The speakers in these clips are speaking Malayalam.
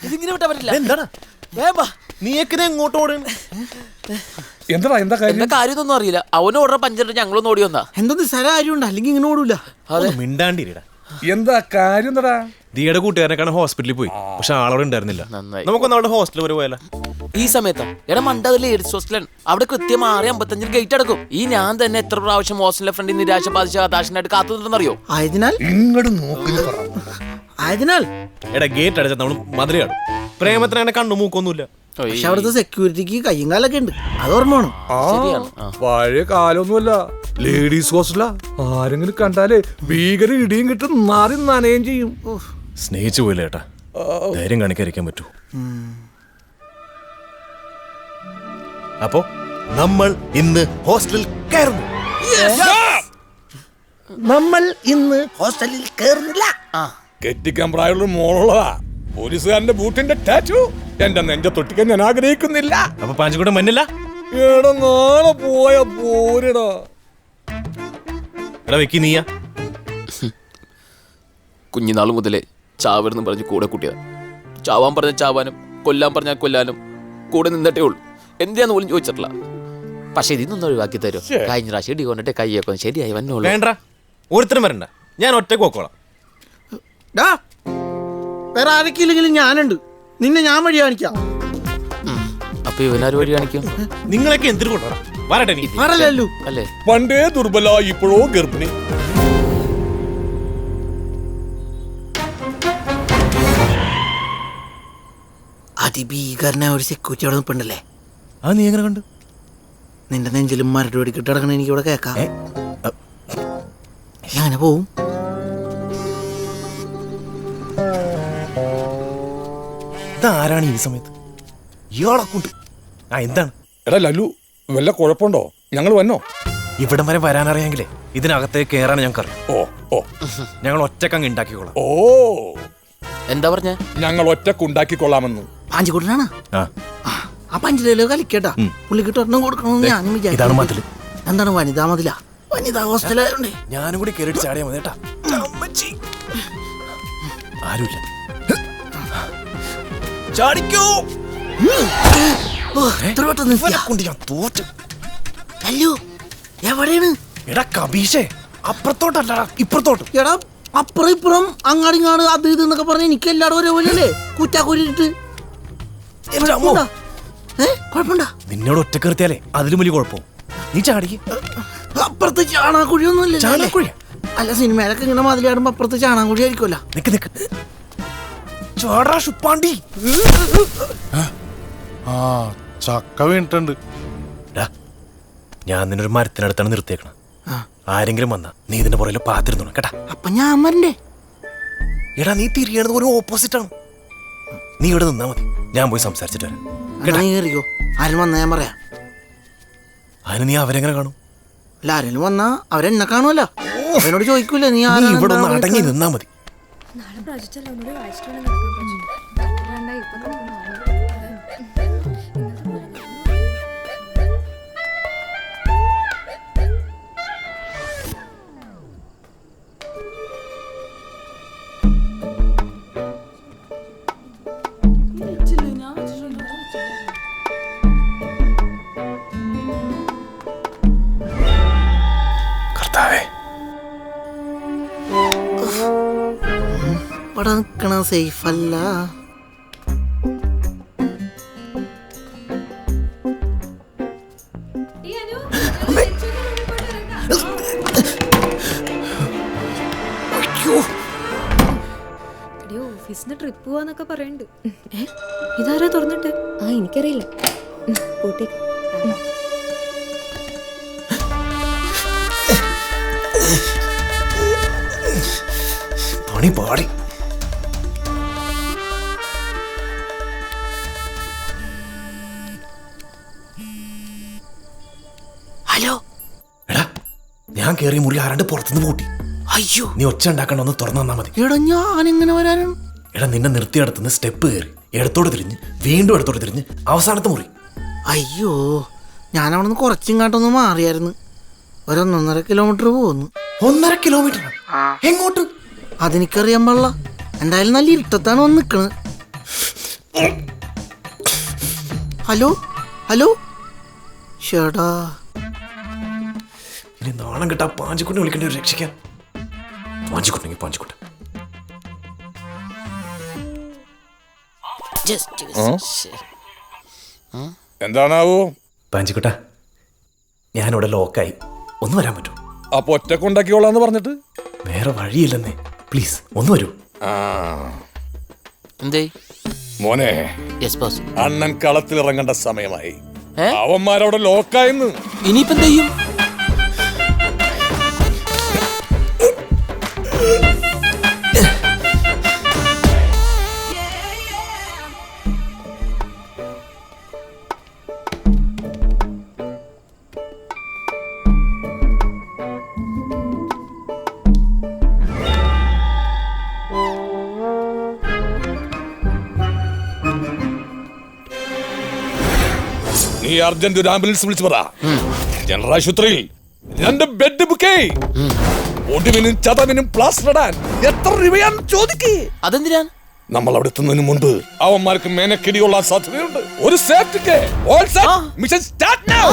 ഇതിങ്ങനെ വിട്ടാ പറ്റില്ല. എന്താണ് നീ എങ്ങോട്ട് ഓടും? എന്താ കാര്യമൊന്നും അറിയില്ല. അവന് ഓടുന്ന പഞ്ചറിട്ട് ഞങ്ങളൊന്നും ഓടി വന്നാ. എന്തോ നിസ്സാര കാര്യമുണ്ട്, അല്ലെങ്കിൽ ഇങ്ങനെ ഓടൂല. മിണ്ടാണ്ടിരിടാ. എന്താ കാര്യം? എന്താ ദിയുടെ കൂട്ടുകാരനെ കാണാൻ ഹോസ്പിറ്റലിൽ പോയി, പക്ഷെ ആളവിടെ ഉണ്ടായിരുന്നില്ല. നമുക്കൊന്ന് അവിടെ ഹോസ്റ്റലിൽ വരെ പോയാലോ? ഈ സമയത്താ എടാ മണ്ടത് ലേഡീസ് ഹോസ്റ്റലാണ്. അവിടെ കൃത്യം 6:55 ഗേറ്റ് അടക്കും. ഈ ഞാൻ തന്നെ എത്ര പ്രാവശ്യം ഹോസ്റ്റലിലെ ഫ്രണ്ടിൽ നിരാശ ബാധിച്ച ഹതാശനായിട്ട് കാത്തു നിന്നറിയോ? ആയതിനാൽ എടാ ഗേറ്റ് അടച്ചാൽ നമ്മൾ മധുരയാണ്. പ്രേമത്തിന് അങ്ങനെ കണ്ണു മൂക്കൊന്നുമില്ല. പക്ഷെ അവിടുത്തെ സെക്യൂരിറ്റിക്ക് കയ്യും കാലൊക്കെ ഉണ്ട്, അത് ഓർമ്മ വേണം. പഴയ കാലൊന്നുമല്ല, ലേഡീസ് ഹോസ്റ്റലാ. ആരെങ്കിലും കണ്ടാലേ ഭീകര ഇടിയും കിട്ടും, മാറി നനയും ചെയ്യും. സ്നേഹിച്ചു പോയില്ല ഏട്ടാ, ധൈര്യം കാണിക്കാതിരിക്കാൻ പറ്റൂ. അപ്പോ നമ്മൾ ഇന്ന് ഹോസ്റ്റലിൽ കയറുന്നു. നമ്മൾ ഇന്ന് ഹോസ്റ്റലിൽ കയറുന്നില്ല. കെട്ടിക്കാൻ പ്രായമുള്ള മോളുള്ളതാ. പോലീസുകാരന്റെ ബൂട്ടിന്റെ ടാറ്റു എന്റെ നെഞ്ചത്തൊട്ടിക്കാൻ ഞാൻ ആഗ്രഹിക്കുന്നില്ല. അപ്പൊ പാഞ്ചിക്കൂടെ മഞ്ഞില്ല. എടാ നാളെ പോയ പോരടാ. എടാ വെക്കി നീയാ. കുഞ്ഞിനാൾ മുതലേ ചാവരെന്ന് പറഞ്ഞ് കൂടെ കൂട്ടിയതാ. ചാവാൻ പറഞ്ഞ ചാവാനും കൊല്ലാൻ പറഞ്ഞാൽ കൊല്ലാനും കൂടെ നിന്നിട്ടേ ഉള്ളൂ. എന്തിനാന്ന് പോലും ചോദിച്ചിട്ടില്ല. പക്ഷെ ഇതിന്നൊന്നും ഒഴിവാക്കി തരും. കഴിഞ്ഞ പ്രാവശ്യം ഇടി കൊണ്ടിട്ട് കൈയൊക്കെ ശരിയായി വന്നോളൂ. വേണ്ട, ഒരുത്തരം വരണ്ട, ഞാൻ ഒറ്റക്ക് പോക്കോളാം. വേറെ ആരൊക്കെയില്ലെങ്കിലും ഞാനുണ്ട്, നിന്നെ ഞാൻ വഴി കാണിക്കാം. അപ്പൊ ഇവനാര് വഴി കാണിക്കും? നിങ്ങളൊക്കെ എന്തിനു കൊണ്ടുവരാം? വരട്ടെ അല്ലേ? പണ്ടേ ദുർബല, ഇപ്പോഴോ ഗർഭിണി. അതിഭീകരനായ ഒരു സെക്യൂരിറ്റി അവിടെ നിൽപ്പുണ്ടല്ലേ? അത് നീ എങ്ങനെ കണ്ടു? നിന്റെ നെഞ്ചിലും മരട് വെടിക്കിട്ട് കിടക്കണ എനിക്ക് ഇവിടെ കേൾക്കാം. ഞാൻ പോവും. ഇതാരാണ് ഈ സമയത്ത്? ഇയാളെ കൂട്ട്. എന്താണ്? എടാ ലല്ലു, വല്ല കുഴപ്പമുണ്ടോ? ഞങ്ങൾ വന്നോ? ഇവിടം വരെ വരാനറിയാമെങ്കിലേ ഇതിനകത്തേക്ക് കയറാൻ ഞങ്ങൾക്കറിയാം. ഞങ്ങൾ ഒറ്റക്കങ്ങ് ഉണ്ടാക്കിക്കോളാം. എന്താ പറഞ്ഞ? ഞങ്ങൾ ഒറ്റക്കുണ്ടാക്കിക്കൊള്ളാമെന്ന്. പാഞ്ചിക്കൂട്ടനാണ് ആ പഞ്ചിലോ കളിക്കട്ടാ. പുള്ളിക്കിട്ട് ഒരെണ്ണം കൊടുക്കണമെന്ന് ഞാനും വിചാരിച്ചു. എന്താണ് വനിതാ മതില? വനിതാ ഹോസ്റ്റലായോണ്ടേ ഞാനും കൂടി കയറിയിട്ട് ചാടിയാ മതി കേട്ടാ. ആരുമില്ല. ചാടിക്കോ. എവിടെയാണ്? എടാ കബീഷേ, അപ്പുറത്തോട്ടല്ല ഇപ്പുറത്തോട്ട്. എടാ അപ്പുറം ഇപ്പുറം അങ്ങാടിങ്ങാട് അത് ഇത് എന്നൊക്കെ പറഞ്ഞ എനിക്ക് എല്ലാവരും ഒരേപോലെയല്ലേ കൂറ്റാക്കൂരിട്ട്. കുഴപ്പമുണ്ടാ? നിന്നോട് ഒറ്റ കയറിയാലേ അതിലും വലിയ കുഴപ്പം. നീ ചാടിക്ക്. അപ്പുറത്ത് ചാണാക്കുഴിയൊന്നും ഇല്ല. ചാണാക്കുഴി അല്ല, സിനിമയിലൊക്കെ ഇങ്ങനെ മതിലാടുമ്പോ അപ്പുറത്ത് ചാണാക്കുഴി ആയിരിക്കുമല്ലോ. നിക്ക് നിക്ക്. ചാടാ ഷുപ്പാണ്ടി. ചക്ക വീണിട്ടുണ്ട്. ഞാൻ നിന്നൊരു മരത്തിനടുത്താണ് നിർത്തിയേക്കണം. ആരെങ്കിലും വന്നാ നീ ഇതിന്റെ പുറകിൽ പാത്തിരുന്നോ കേട്ടാ. അപ്പൊ ഞാൻ മരണ്ടേ? എടാ നീ തിരിയണത് ഒരു ഓപ്പോസിറ്റ് ആണ്. നീ ഇവിടെ നിന്നാ മതി, ഞാൻ പോയി സംസാരിച്ചിട്ട് വരാം. കേറിക്കോ. ആരും വന്നാ ഞാൻ പറയാം. അതിന് നീ അവരെങ്ങനെ കാണും? അല്ല, ആരെങ്കിലും വന്നാ അവരെന്നെ കാണുമല്ലോ. അവനോട് ചോദിക്കൂല നീ ഇവിടെ ഒന്ന് അടങ്ങി നിന്നാ മതി. ഇവിടെ നിൽക്കണ സേഫ് അല്ല. ഓഫീസിന് ട്രിപ്പ് പോവാന്നൊക്കെ പറയണ്ട്. ഇതാരാ തുറന്നിട്ട്? എനിക്കറിയില്ല. പണി പാടി. ഹലോ. എടാ ഞാൻ കേറിയ മുറി ആരാണ്ട് പുറത്തുനിന്ന് പൂട്ടി. അയ്യോ, നീ ഒച്ച ഉണ്ടാക്കണ്ട, ഒന്ന് തുറന്നു തന്നാ മതി. എടാ ഞാൻ എങ്ങനെ വരാനാണ്? എടാ നിന്നെ നിർത്തിയടത്തുനിന്ന് സ്റ്റെപ്പ് കയറി ഇടത്തോട്ട് തിരിഞ്ഞ് വീണ്ടും ഇടത്തോട്ട് തിരിഞ്ഞ് അവസാനത്തെ മുറി. അയ്യോ, ഞാൻ അവിടെ നിന്ന് കുറച്ചിങ്ങാട്ടൊന്ന് മാറിയായിരുന്നു. 1.5 കിലോമീറ്റർ പോകുന്നു. 1.5 കിലോമീറ്റർ? എങ്ങോട്ട്? അതെനിക്കറിയാൻ പാടില്ല. എന്തായാലും നല്ല ഇരുട്ടത്താണ് വന്ന് നിക്കണത്. ഹലോ ഹലോ ചേട്ടാ, ഇനി നാണം കിട്ടാ പാഞ്ചിക്കുട്ടിനെ വിളിക്കേണ്ടി വരും രക്ഷിക്കാൻ. പാഞ്ചിക്കുട്ടെങ്കിൽ പാഞ്ചിക്കുട്ടൻ. എന്താണാവോ? പാഞ്ചിക്കുട്ട, ഞാനിവിടെ ലോക്കായി. ഒന്ന് വരാൻ പറ്റുമോ? അപ്പൊ ഒറ്റക്കൊണ്ടാക്കിയോളാന്ന് പറഞ്ഞിട്ട് വേറെ വഴിയില്ലെന്നേ. പ്ലീസ് ഒന്ന് വരൂ. എന്തേ മോനെ, യെസ് ബോസ്. അണ്ണൻ കളത്തിലിറങ്ങേണ്ട സമയമായി. ഏ? അവന്മാരവിടെ ലോക്കായെന്ന്. ഇനിയിപ്പോ എന്ത് ചെയ്യും? നീ അർജന്റ് ഒരു ആംബുലൻസ് വിളിച്ചു പറ. ജനറൽ ആശുപത്രിയിൽ 2 ബെഡ് ബുക്ക്. ഒടുവിനും ചതവിനും പ്ലാസ്റ്റർ ഇടാൻ എത്ര രൂപയാണ് ചോദിക്കേ? അതെന്തിനാ? നമ്മൾ അവിടെ എത്തുന്നതിന് മുൻപ് അവന്മാർക്ക് മേനക്കിടിയുള്ള സാധ്യതയുണ്ട്. ഒരു സേഫ്റ്റിക്ക് മിഷൻ സ്റ്റാർട്ട് നൗ.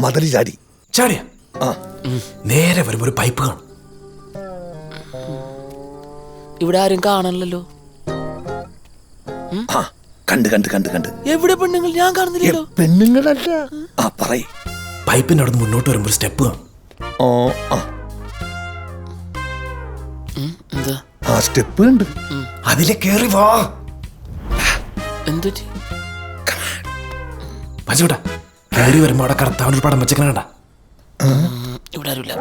മതിലി ചാടി. ചാടിയ നേരെ വരുമ്പോ ഒരു പൈപ്പ് കാണും. ഇവിടെ ആരും കാണണല്ലോ. കണ്ട് കണ്ട് കണ്ട് കണ്ട്. എവിടെ പെണ്ണുങ്ങൾ? ഞാൻ കാണുന്നില്ലല്ലോ. പെണ്ണുങ്ങളല്ല. പറയ്. പൈപ്പിന്റെ അവിടെ മുന്നോട്ട് വരുമ്പോ ഒരു സ്റ്റെപ്പ് കാണും. എന്താ ആ സ്റ്റെപ്പ് ഉണ്ട്. അതിലെ കേറി വാ. എന്തു പച്ചോട്ടാ, കേറി വരുമ്പോ അവിടെ കർത്താവിന്റെ ഒരു പടം വെച്ചേക്കണ കണ്ട. ഇവിടെ ആരുമില്ല.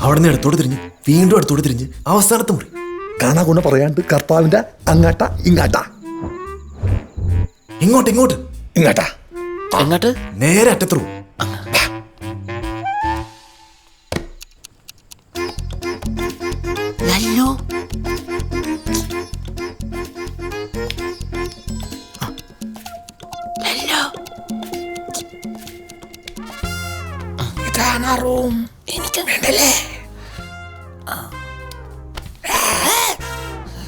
അവിടെ നിന്ന് അടുത്തോട്ട് തിരിഞ്ഞ് വീണ്ടും അടുത്തോട്ട് തിരിഞ്ഞ് അവസാനത്തെ മുറി കാണാ ഗുണ പറയാണ്ട് കർത്താവിന്റെ അങ്ങാട്ടാ ഇങ്ങാട്ടാ. ഇങ്ങോട്ട് ഇങ്ങോട്ട് ഇങ്ങാട്ടാ. എങ്ങോട്ട്? നേരെ അറ്റത്ത് റൂം. ലല്ലോ ലല്ലോ, ഇതാണ് റൂം. എനിക്ക് വേണ്ടല്ലേ?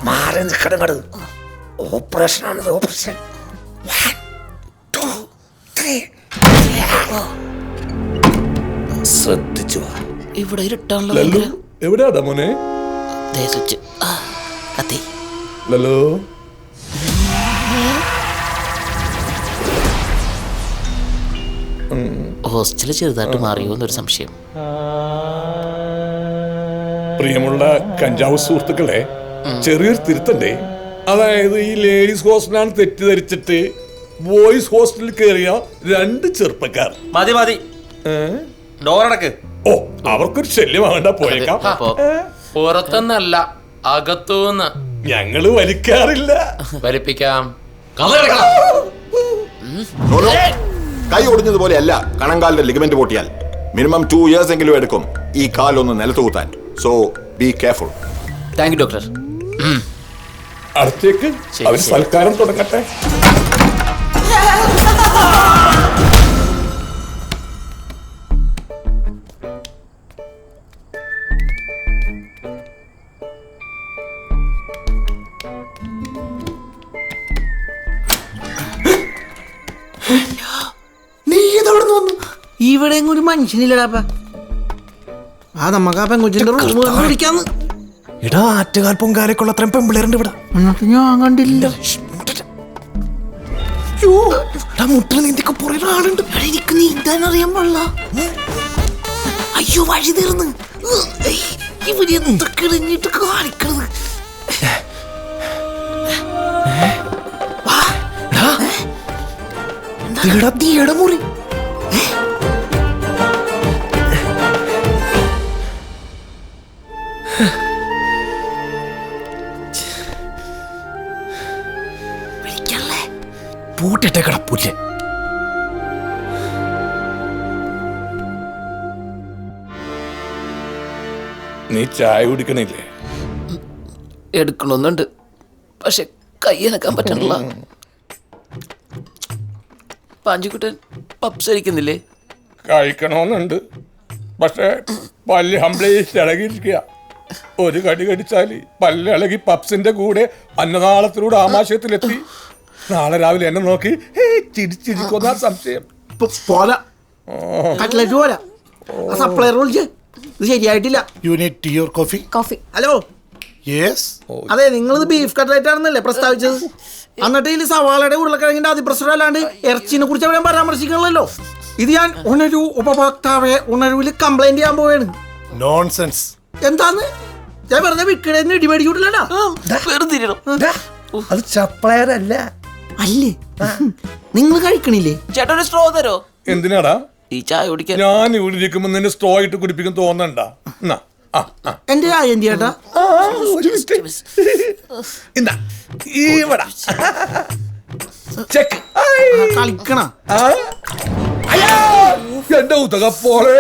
മാറി നിൽക്കണങ്ങട്. ഓപ്പറേഷൻ ആണത്, ഓപ്പറേഷൻ. 1 2 3. ശ്രദ്ധിച്ചു. ഇവിടെ ഇരുട്ടാണല്ലോ. എവിടെയാടാ മോനെ? സ്വിച്ച് കത്തി. ലല്ലോ, ഹോസ്റ്റല് ചെറുതായിട്ട് മാറിയോ എന്നൊരു സംശയം. പ്രിയമുള്ള കഞ്ചാവ് സുഹൃത്തുക്കളെ, ചെറിയൊരു തിരുത്തണ്ടേ. അതായത് ഈ ലേഡീസ് ഹോസ്റ്റലാണ് തെറ്റിദ്ധരിച്ചിട്ട് ബോയ്സ് ഹോസ്റ്റലിൽ കയറിയ 2 ചെറുപ്പക്കാർ. മതി മതി, ഡോറടക്ക്. ഓ, അവർക്കൊരു ശല്യമാകണ്ട, പോയേക്കാം. പുറത്തുനിന്നല്ല, അകത്തൂന്ന്. ഞങ്ങള് വലിക്കാറില്ല. വലിപ്പിക്കാം. കൈ ഒടിഞ്ഞതുപോലെയല്ല കണങ്കാലിന്റെ ലിഗമെന്റ് പൊട്ടിയാൽ മിനിമം 2 years എങ്കിലും എടുക്കും ഈ കാലൊന്ന് നിലത്ത് കൂത്താൻ. So be careful. Thank you doctor. അടുത്തേക്ക് അവർ സൽക്കാരം തുടങ്ങട്ടെ. ഇവിടെ ഒരു മനുഷ്യനില്ലടാപ്പ. ആ നമുക്ക് ആ പെങ്കൊച്ചിന്റെ റൂം കണ്ടുപിടിക്കാന്ന്. ഇടാ ആറ്റുകാൽ പൊങ്കാലക്കുള്ള അത്രയും പെമ്പിളേരുണ്ട് ഇവിടെ. എന്നിട്ട് ഞാൻ കണ്ടില്ല. മുട്ടിൽ നീന്തിക്ക് പുറേ ആളുണ്ട്. എനിക്ക് നീന്താൻ അറിയാൻ പാടില്ല. അയ്യോ, വഴി തീർന്ന്. ഇവിടെ എന്തൊക്കെ ഇടഞ്ഞിട്ട് കാണിക്കണത്. മുറി പൂട്ടിട്ടേക്കട പുല്ല്. നീ ചായ കുടിക്കണില്ലേ? എടുക്കണമെന്നുണ്ട്, പക്ഷെ കയ്യനക്കാൻ പറ്റണില്ല. പാഞ്ചിക്കുട്ടൻ പപ്സ് കഴിക്കുന്നില്ലേ? കഴിക്കണമെന്നുണ്ട്, പക്ഷെ പല്ല് ഹംപ്ലേസ് ഇളകിയിരിക്കുക. ഒരു കടി കടിച്ചാല് പല്ല് ഇളകി പപ്സിന്റെ കൂടെ അന്നനാളത്തിലൂടെ ആമാശയത്തിലെത്തി നാളെ രാവിലെ എന്നെ നോക്കി ചിരിച്ചിരിക്കുന്ന സംശയം. പോരാ, കട്ട്ലറ്റ് പോരാ. ആ സപ്ലയർ വിളിച്ച് ഇത് ശരിയായിട്ടില്ല. You need tea or coffee? Coffee. Hello, Yes. അതെ, നിങ്ങളിത് ബീഫ് കട്ട്ലറ്റ് ആണെന്നല്ലേ പ്രസ്താവിച്ചത്? എന്നിട്ട് ഇതിൽ സവാളയുടെ ഉരുളക്കിഴങ്ങിന്റെ അതിപ്രസരം അല്ലാണ്ട് ഇറച്ചിനെ കുറിച്ച് അവിടെ പരാമർശിക്കണല്ലോ. ഇത് ഞാൻ ഉണരൂ ഉപഭോക്താവെ ഉണരൂല് കംപ്ലൈന്റ് ചെയ്യാൻ പോവാണ്. Nonsense. എന്താന്ന് ഞാൻ വെറുതെ വിൽക്കണേന്ന് ഇടിമേടിക്കൂട്ടില്ലടാ. അത് സപ്ലയർ അല്ല. അല്ലേ, നിങ്ങൾ കഴിക്കണില്ലേ? ചേട്ടാ ഒരു സ്ട്രോ തരോ? എന്തിനാടാ ഈ ചായ കുടിക്കാൻ. ഞാൻ ഇവിടെ ഇരിക്കുമ്പോ നിന്നെ സ്ട്രോ ഇട്ട് കുടിപ്പിക്കും തോന്നണ്ട. എന്റെ ചായ എന്ത് ചേട്ടാ? കളിക്കണ എന്റെ ഉതക പോലെ